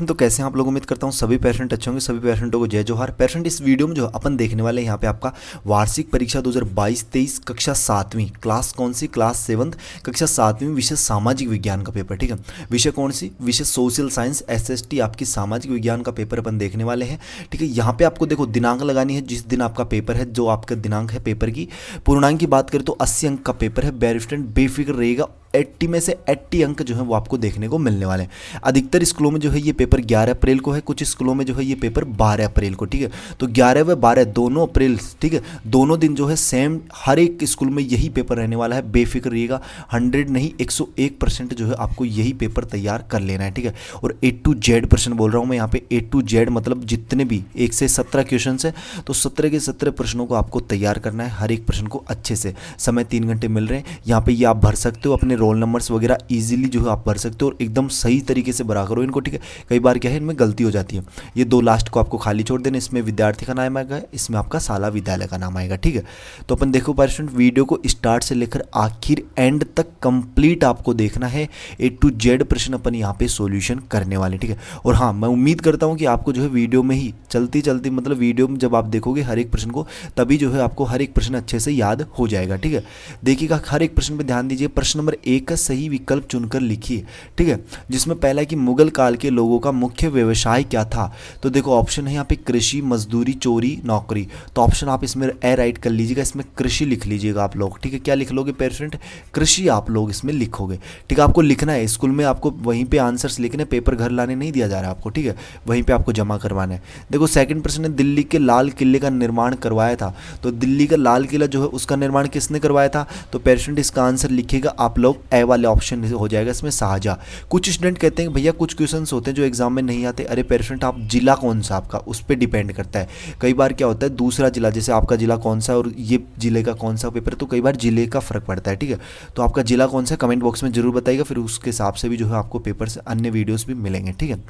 तो कैसे हैं आप लोग। उम्मीद करता हूँ सभी पेशेंट अच्छे होंगे। सभी पेशेंटों को जय जोहार। पेशेंट, इस वीडियो में जो अपन देखने वाले हैं यहाँ पे आपका वार्षिक परीक्षा 2022-23 कक्षा 7वीं, क्लास कौन सी, क्लास 7th, कक्षा 7वीं, विषय सामाजिक विज्ञान का पेपर। ठीक है, विषय कौन सी, विषय सोशल साइंस एसएसटी, आपकी सामाजिक विज्ञान का पेपर अपन देखने वाले हैं। ठीक है, यहाँ पे आपको देखो दिनांक लगानी है, जिस दिन आपका पेपर है, जो आपका दिनांक है पेपर की। पूर्णांक की बात करें तो 80 अंक का पेपर है। बेरिस्टेंट बेफिक्र रहेगा, 80 में से 80 अंक जो है वो आपको देखने को मिलने वाले हैं। अधिकतर स्कूलों में जो है ये पेपर 11 अप्रैल को है, कुछ स्कूलों में जो है ये पेपर 12 अप्रैल को। ठीक है, तो 11 व 12 दोनों अप्रैल, ठीक है, दोनों दिन जो है सेम हर एक स्कूल में यही पेपर रहने वाला है। बेफिक्र रहिएगा, 100 नहीं 101% जो है आपको यही पेपर तैयार कर लेना है। ठीक है, और A to Z प्रश्न बोल रहा हूँ मैं यहाँ पे। A to Z मतलब जितने भी 1 से 17 क्वेश्चन है, तो 17 के 17 प्रश्नों को आपको तैयार करना है, हर एक प्रश्न को अच्छे से। समय 3 घंटे मिल रहे हैं यहाँ पे, ये आप भर सकते हो अपने रोल नंबर्स वगैरह इजीली जो है आप भर सकते हो, और एकदम सही तरीके से भरा करो इनको। ठीक है, कई बार क्या है इनमें गलती हो जाती है। ये 2 लास्ट को आपको खाली छोड़ देना, इसमें विद्यार्थी का नाम आएगा, इसमें आपका शाला विद्यालय का नाम आएगा। ठीक है, तो अपन देखो पेशेंट, वीडियो को स्टार्ट से लेकर आखिर एंड तक कंप्लीट आपको देखना है। A to Z प्रश्न अपन यहाँ पे सॉल्यूशन करने वाले। ठीक है, और हाँ, मैं उम्मीद करता हूँ कि आपको जो है वीडियो में ही चलती चलती, मतलब वीडियो में जब आप देखोगे हर एक प्रश्न को, तभी जो है आपको हर एक प्रश्न अच्छे से याद हो जाएगा। ठीक है, देखिएगा हर एक प्रश्न पे ध्यान दीजिए। प्रश्न नंबर 1 का सही विकल्प चुनकर लिखिए। ठीक है, जिसमें पहला है कि मुगल काल के लोगों का मुख्य व्यवसाय क्या था। तो देखो ऑप्शन है यहाँ पे कृषि, मजदूरी, चोरी, नौकरी। तो ऑप्शन आप इसमें ए राइट कर लीजिएगा, इसमें कृषि लिख लीजिएगा आप लोग। ठीक है, क्या लिख लोगे पेशेंट, कृषि आप लोग इसमें लिखोगे। ठीक है, आपको लिखना है, स्कूल में आपको वहीं पे आंसर्स लिखने, पेपर घर लाने नहीं दिया जा रहा है आपको। ठीक है, वहीं पे आपको जमा करवाना है। देखो सेकंड प्रश्न है, दिल्ली के लाल किले का निर्माण करवाया था। तो दिल्ली का लाल किला जो है उसका निर्माण किसने करवाया था। तो पेशेंट इसका आंसर लिखिएगा आप लोग, ए वाले ऑप्शन हो जाएगा इसमें शाहजहां। कुछ स्टूडेंट कहते हैं भैया कुछ क्वेश्चंस होते हैं जो एग्जाम में नहीं आते। अरे पेशेंट, आप जिला कौन सा आपका, उस पर डिपेंड करता है। कई बार क्या होता है, दूसरा जिला, जैसे आपका जिला कौन सा और ये जिले का कौन सा पेपर है, तो कई बार जिले का फर्क पड़ता है। ठीक है, तो आपका जिला कौन सा है कमेंट बॉक्स में जरूर बताइएगा, फिर उसके हिसाब से भी जो है आपको पेपर से अन्य वीडियोस भी मिलेंगे। ठीक है,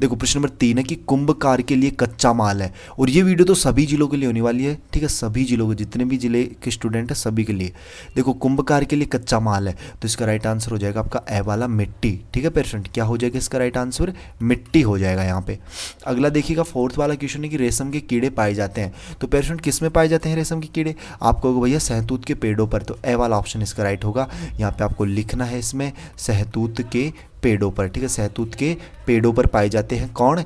देखो प्रश्न नंबर 3 है कि कुंभकार के लिए कच्चा माल है, और ये वीडियो तो सभी जिलों के लिए होने वाली है। ठीक है, सभी जिलों के, जितने भी जिले के स्टूडेंट हैं सभी के लिए। देखो कुंभकार के लिए कच्चा माल है, तो इसका राइट आंसर हो जाएगा आपका ए वाला, मिट्टी। ठीक है पेशेंट, क्या हो जाएगा इसका राइट आंसर, मिट्टी हो जाएगा यहाँ पे। अगला देखिएगा 4th वाला क्वेश्चन है कि रेशम के कीड़े पाए जाते हैं। तो पेशेंट किस में पाए जाते हैं रेशम के कीड़े, आप कहोगे भैया सहतूत के पेड़ों पर। तो ए वाला ऑप्शन इसका राइट होगा। यहाँ पे आपको लिखना है इसमें सहतूत के पेड़ों पर। ठीक है, सहतूत के पेड़ों पर पाए जाते हैं कौन,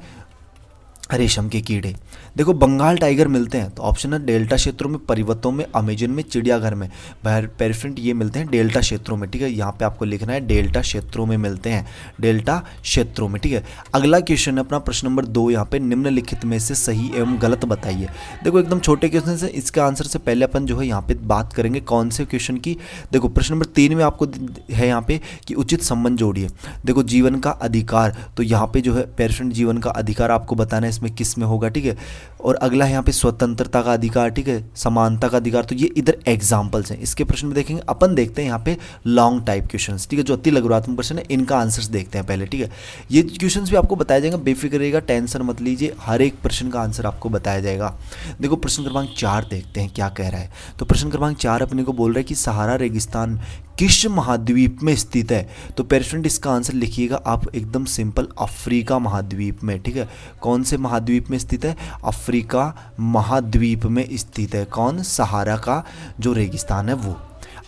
रेशम के कीड़े। देखो बंगाल टाइगर मिलते हैं, तो ऑप्शन है डेल्टा क्षेत्रों में, पर्वतों में, अमेजन में, चिड़ियाघर में। पेशेंट ये मिलते हैं डेल्टा क्षेत्रों में। ठीक है, यहाँ पे आपको लिखना है डेल्टा क्षेत्रों में मिलते हैं, डेल्टा क्षेत्रों में। ठीक है, अगला क्वेश्चन है अपना प्रश्न नंबर 2 यहाँ पे, निम्नलिखित में से सही एवं गलत बताइए। देखो एकदम छोटे क्वेश्चन से, इसका आंसर से पहले अपन जो है यहाँ पे बात करेंगे कौन से क्वेश्चन की। देखो प्रश्न नंबर 3 में आपको है यहाँ पे कि उचित संबंध जोड़िए। देखो जीवन का अधिकार, तो यहाँ पे जो है पेशेंट जीवन का अधिकार आपको बताना है इसमें किस में होगा। ठीक है, और अगला है यहाँ पे स्वतंत्रता का अधिकार। ठीक है, समानता का अधिकार। तो ये इधर एग्जांपल्स हैं, इसके प्रश्न में देखेंगे अपन। देखते हैं यहाँ पे लॉन्ग टाइप क्वेश्चंस। ठीक है, जो अति लघुरात्मक प्रश्न है इनका आंसर्स देखते हैं पहले। ठीक है, ये क्वेश्चंस भी आपको बताया जाएगा, बेफिक्र रहिएगा, टेंशन मत लीजिए, हर एक प्रश्न का आंसर आपको बताया जाएगा। देखो प्रश्न क्रमांक 4 देखते हैं क्या कह रहा है। तो प्रश्न क्रमांक 4 अपने को बोल रहा है कि सहारा रेगिस्तान किस महाद्वीप में स्थित है। तो पेशेंट इसका आंसर लिखिएगा आप एकदम सिंपल, अफ्रीका महाद्वीप में। ठीक है, कौन से महाद्वीप में स्थित है, अफ्रीका महाद्वीप में स्थित है कौन, सहारा का जो रेगिस्तान है वो।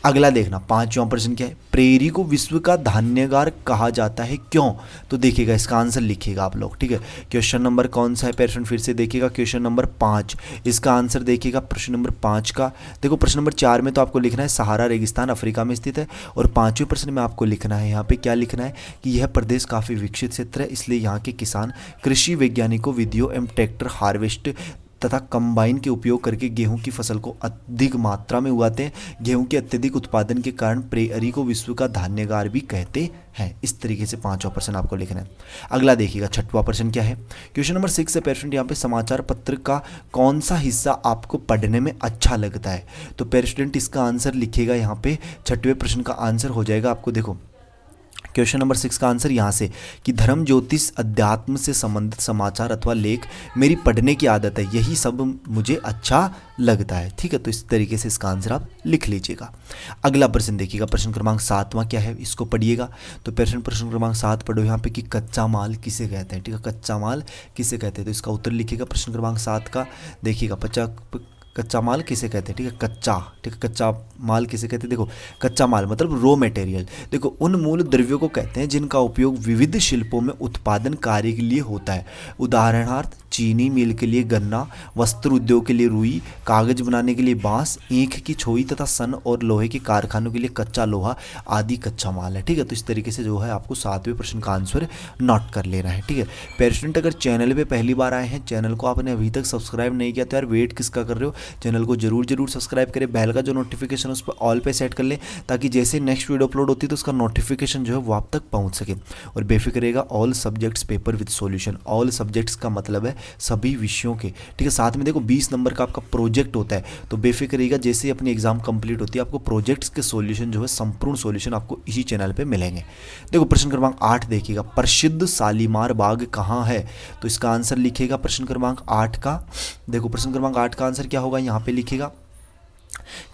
अगला देखना 5वां प्रश्न क्या है, प्रेरी को विश्व का धान्यागार कहा जाता है क्यों। तो देखिएगा इसका आंसर लिखिएगा आप लोग। ठीक है, क्वेश्चन नंबर कौन सा है पेशेंट, फिर से देखिएगा क्वेश्चन नंबर 5, इसका आंसर देखिएगा प्रश्न नंबर 5 का। देखो प्रश्न नंबर 4 में तो आपको लिखना है सहारा रेगिस्तान अफ्रीका में स्थित है, और 5वें प्रश्न में आपको लिखना है यहाँ पे क्या लिखना है कि यह प्रदेश काफ़ी विकसित क्षेत्र है, इसलिए यहाँ के किसान कृषि वैज्ञानिकों, विधियों एवं ट्रैक्टर, हार्वेस्ट तथा कंबाइन के उपयोग करके गेहूं की फसल को अधिक मात्रा में उगाते हैं। गेहूं के अत्यधिक उत्पादन के कारण प्रेरी को विश्व का धान्यागार भी कहते हैं। इस तरीके से 5वां प्रश्न आपको लिखना है। अगला देखिएगा 6वां प्रश्न क्या है, क्वेश्चन नंबर 6 है पेशेंट, यहाँ पे समाचार पत्र का कौन सा हिस्सा आपको पढ़ने में अच्छा लगता है। तो पेशेंट इसका आंसर लिखिएगा यहाँ पे 6वें प्रश्न का आंसर हो जाएगा आपको। देखो क्वेश्चन नंबर 6 का आंसर यहाँ से कि धर्म, ज्योतिष, अध्यात्म से संबंधित समाचार अथवा लेख मेरी पढ़ने की आदत है, यही सब मुझे अच्छा लगता है। ठीक है, तो इस तरीके से इसका आंसर आप लिख लीजिएगा। अगला प्रश्न देखिएगा, प्रश्न क्रमांक 7वां क्या है, इसको पढ़िएगा। तो प्रश्न क्रमांक 7 पढ़ो यहाँ पे कि कच्चा माल किसे कहते हैं। ठीक है, कच्चा माल किसे कहते हैं, तो इसका उत्तर लिखिएगा प्रश्न क्रमांक 7 का। देखिएगा कच्चा माल किसे कहते हैं। ठीक है, कच्चा, ठीक है, कच्चा माल किसे कहते हैं। देखो कच्चा माल मतलब रॉ मटेरियल। देखो उन मूल द्रव्यों को कहते हैं जिनका उपयोग विविध शिल्पों में उत्पादन कार्य के लिए होता है। उदाहरणार्थ चीनी मिल के लिए गन्ना, वस्त्र उद्योग के लिए रुई, कागज बनाने के लिए बांस, ईंख की छोई तथा सन और लोहे के कारखानों के लिए कच्चा लोहा आदि कच्चा माल है। ठीक है, तो इस तरीके से जो है आपको 7वें प्रश्न का आंसर नोट कर लेना है। ठीक है, पेरेंट अगर चैनल पे पहली बार आए हैं, चैनल को आपने अभी तक सब्सक्राइब नहीं किया तो यार वेट किसका कर रहे हो, चैनल को जरूर सब्सक्राइब करें। बेल का जो नोटिफिकेशन है उस पर ऑल पे सेट कर लें ताकि जैसे नेक्स्ट वीडियो अपलोड होती है तो उसका नोटिफिकेशन जो है वो आप तक पहुंच सके। और बेफिक्र रहेगा all subjects paper with solution. All subjects का मतलब है सभी विषयों के। ठीक है, साथ में देखो 20 नंबर का आपका प्रोजेक्ट होता है, तो बेफिक्र रहेगा जैसे ही अपनी एग्जाम कंप्लीट होती है आपको प्रोजेक्ट्स के सॉल्यूशन जो है संपूर्ण सॉल्यूशन आपको इसी चैनल पे मिलेंगे। देखो प्रश्न क्रमांक 8 देखिएगा, प्रसिद्ध शालीमार बाग कहाँ है, तो इसका आंसर लिखिएगा प्रश्न क्रमांक 8 का। देखो प्रश्न क्रमांक 8 का आंसर क्या होगा, यहाँ पे लिखिएगा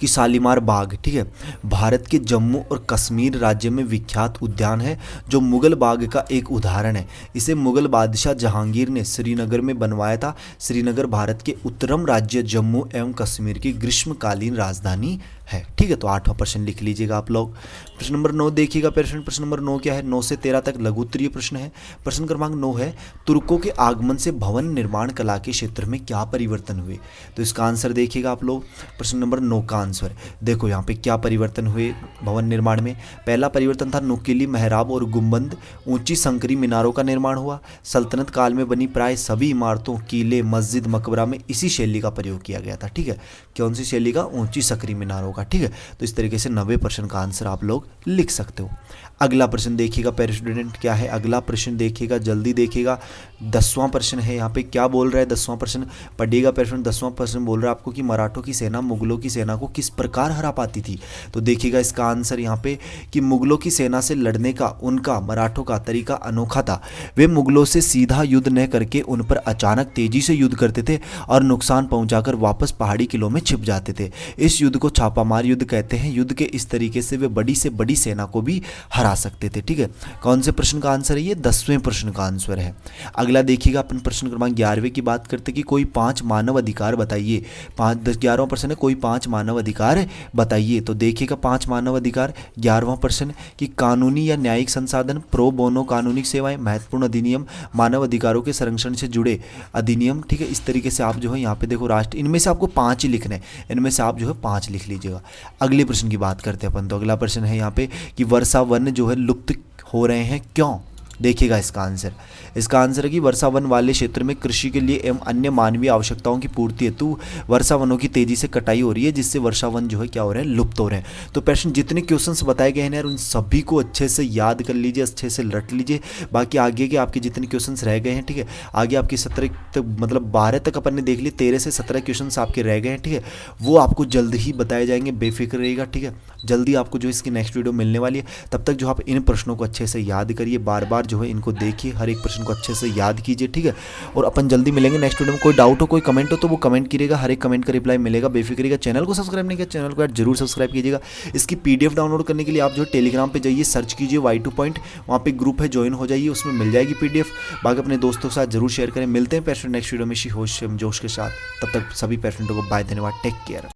कि शालीमार बाग, ठीक है, भारत के जम्मू और कश्मीर राज्य में विख्यात उद्यान है जो मुगल बाग का एक उदाहरण है। इसे मुगल बादशाह जहांगीर ने श्रीनगर में बनवाया था। श्रीनगर भारत के उत्तरम राज्य जम्मू एवं कश्मीर की ग्रीष्मकालीन राजधानी है। ठीक है, तो 8वां प्रश्न लिख लीजिएगा आप लोग। प्रश्न नंबर 9 देखिएगा, प्रश्न नंबर 9 क्या है, 9 से 13 तक लघु उत्तरीय प्रश्न है। प्रश्न क्रमांक 9 है, तुर्कों के आगमन से भवन निर्माण कला के क्षेत्र में क्या परिवर्तन हुए, तो इसका आंसर देखिएगा आप लोग। प्रश्न नंबर 9 का आंसर देखो यहाँ पे क्या परिवर्तन हुए भवन निर्माण में। पहला परिवर्तन था नुकीली मेहराब और गुंबद, ऊंची संकरी मीनारों का निर्माण हुआ। सल्तनत काल में बनी प्राय सभी इमारतों, किले, मस्जिद, मकबरा में इसी शैली का प्रयोग किया गया था। ठीक है, कौन सी शैली का, ऊंची संकरी मीनारों का। ठीक है, तो इस तरीके से 90 प्रश्न का आंसर आप लोग लिख सकते हो। अगला प्रश्न देखिएगा पेयर स्टूडेंट क्या है, अगला प्रश्न देखिएगा, जल्दी देखिएगा। 10वां प्रश्न है, यहाँ पे क्या बोल रहा है 10वां प्रश्न पढ़िएगा। पेयर 10वां प्रश्न बोल रहा है आपको कि मराठों की सेना मुगलों की सेना को किस प्रकार हरा पाती थी, तो देखिएगा इसका आंसर यहाँ पे कि मुगलों की सेना से लड़ने का उनका मराठों का तरीका अनोखा था। वे मुगलों से सीधा युद्ध न करके उन पर अचानक तेजी से युद्ध करते थे और नुकसान पहुंचाकर वापस पहाड़ी किलों में छिप जाते थे। इस युद्ध को छापामार युद्ध कहते हैं। युद्ध के इस तरीके से वे बड़ी से बड़ी सेना को भी हरा सकते थे। ठीक है, कौन से प्रश्न का आंसर है, ये 10वें प्रश्न का आंसर है। अगला देखिएगा अपन प्रश्न क्रमांक 11वें की बात करते कि कोई 5 मानव अधिकार बताइए। 11वां प्रश्न है कोई 5 मानव अधिकार बताइए, तो देखिएगा 5 मानव अधिकार। 11वां प्रश्न कि कानूनी या न्यायिक संसाधन, प्रो बोनो कानूनी सेवाएं, महत्वपूर्ण अधिनियम, मानव अधिकारों के संरक्षण से जुड़े अधिनियम। ठीक है, इस तरीके से आप जो है यहाँ पे देखो राष्ट्र, इनमें से आपको 5 ही लिखने हैं, इनमें से आप जो है 5 लिख लीजिएगा। अगले प्रश्न की बात करते हैं अपन, तो अगला प्रश्न है यहाँ पे कि वर्षा वन जो है लुप्त हो रहे हैं क्यों, देखिएगा इसका आंसर। इसका आंसर है कि वर्षा वन वाले क्षेत्र में कृषि के लिए एवं अन्य मानवीय आवश्यकताओं की पूर्ति हेतु वर्षा वनों की तेजी से कटाई हो रही है, जिससे वर्षा वन जो है क्या हो रहे हैं, लुप्त हो रहे हैं। तो प्रश्न जितने क्वेश्चंस बताए गए हैं यार उन सभी को अच्छे से याद कर लीजिए, अच्छे से रट लीजिए। बाकी आगे के आपके जितने क्वेश्चंस रह गए हैं, ठीक है, आगे आपके 17 तक मतलब 12 तक अपन ने देख लिए, 13 से 17 क्वेश्चंस आपके रह गए हैं। ठीक है, वो आपको जल्द ही बताए जाएंगे, बेफिक्र रहिएगा। ठीक है, जल्दी आपको जो इसकी नेक्स्ट वीडियो मिलने वाली है। तब तक जो आप इन प्रश्नों को अच्छे से याद करिए, बार बार जो है इनको देखिए, हर एक प्रश्न को अच्छे से याद कीजिए। ठीक है, और अपन जल्दी मिलेंगे नेक्स्ट वीडियो में। कोई डाउट हो, कोई कमेंट हो तो वो कमेंट कीजिएगा, हर एक कमेंट का रिप्लाई मिलेगा, बेफिक्रिएगा। चैनल को सब्सक्राइब नहीं किया, चैनल को यार जरूर सब्सक्राइब कीजिएगा। इसकी पीडीएफ डाउनलोड करने के लिए आप जो टेलीग्राम पे जाइए, सर्च कीजिए Y2 पॉइंट, वहाँ पे ग्रुप है, ज्वाइन हो जाइए, उसमें मिल जाएगी पीडीएफ। बाकी अपने दोस्तों के साथ जरूर शेयर करें। मिलते हैं पेरेंट नेक्स्ट वीडियो में जोश के साथ। तब तक सभी पेरेंटों को बाय, धन्यवाद, टेक केयर।